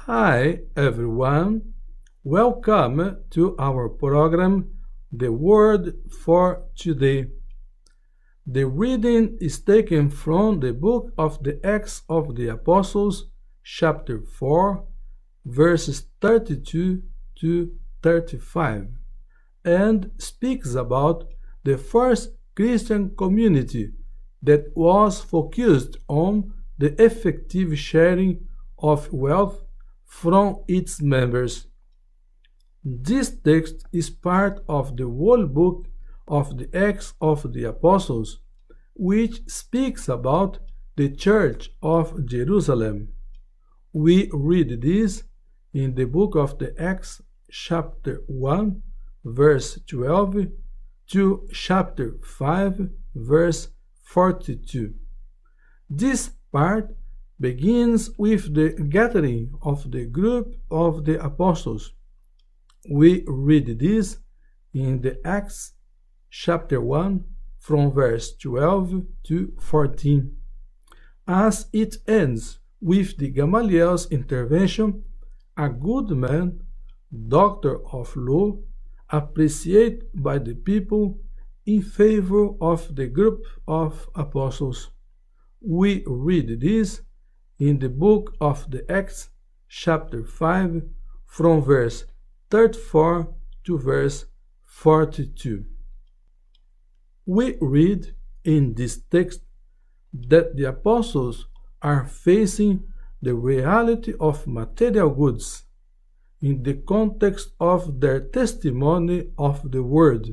Hi everyone, welcome to our program The Word for Today. The reading is taken from the book of the Acts of the Apostles, chapter 4, verses 32 to 35, and speaks about the first Christian community that was focused on the effective sharing of wealth from its members. This text is part of the whole book of the Acts of the Apostles, which speaks about the Church of Jerusalem. We read this in the book of the Acts, chapter 1, verse 12, to chapter 5, verse 42. This part begins with the gathering of the group of the apostles. We read this in the Acts chapter 1 from verse 12 to 14. As it ends with the Gamaliel's intervention, a good man, doctor of law, appreciated by the people in favor of the group of apostles. We read this in the book of the Acts, chapter 5, from verse 34 to verse 42. We read in this text that the apostles are facing the reality of material goods in the context of their testimony of the word.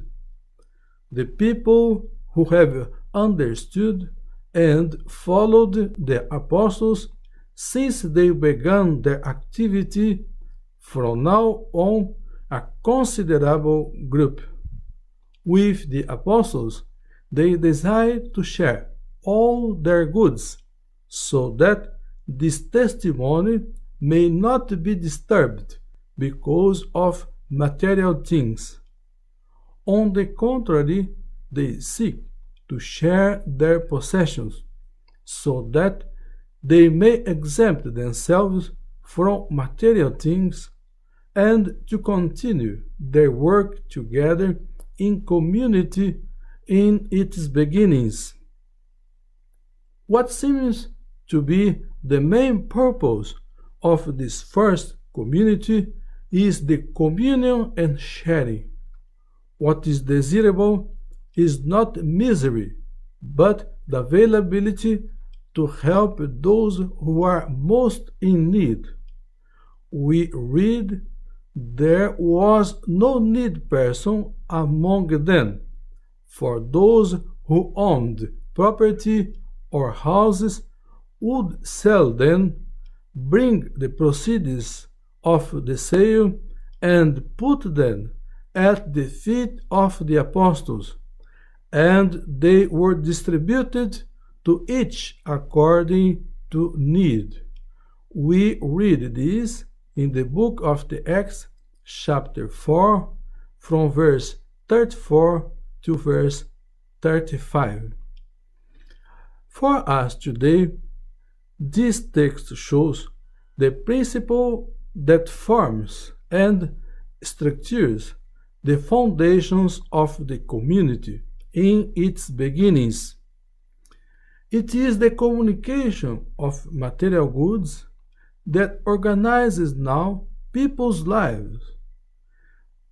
The people who have understood and followed the apostles since they began their activity, from now on a considerable group. With the apostles, they desired to share all their goods, so that this testimony may not be disturbed because of material things. On the contrary, they seek to share their possessions, so that they may exempt themselves from material things and to continue their work together in community in its beginnings. What seems to be the main purpose of this first community is the communion and sharing. What is desirable is not misery, but the availability to help those who are most in need. We read, there was no needy person among them, for those who owned property or houses would sell them, bring the proceeds of the sale, and put them at the feet of the apostles, and they were distributed to each according to need. We read this in the book of the Acts, chapter 4, from verse 34 to verse 35. For us today, this text shows the principle that forms and structures the foundations of the community in its beginnings. It is the communication of material goods that organizes now people's lives.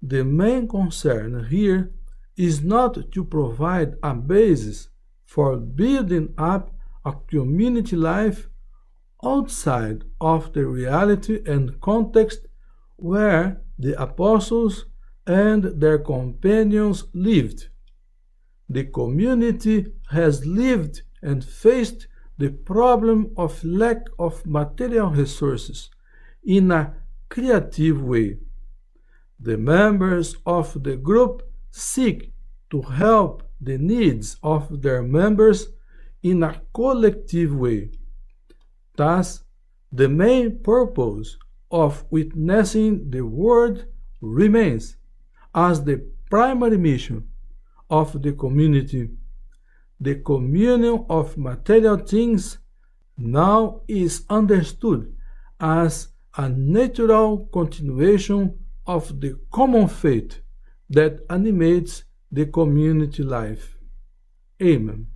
The main concern here is not to provide a basis for building up a community life outside of the reality and context where the apostles and their companions lived. The community has lived and faced the problem of lack of material resources in a creative way. The members of the group seek to help the needs of their members in a collective way. Thus, the main purpose of witnessing the word remains as the primary mission of the community. The communion of material things now is understood as a natural continuation of the common faith that animates the community life. Amen.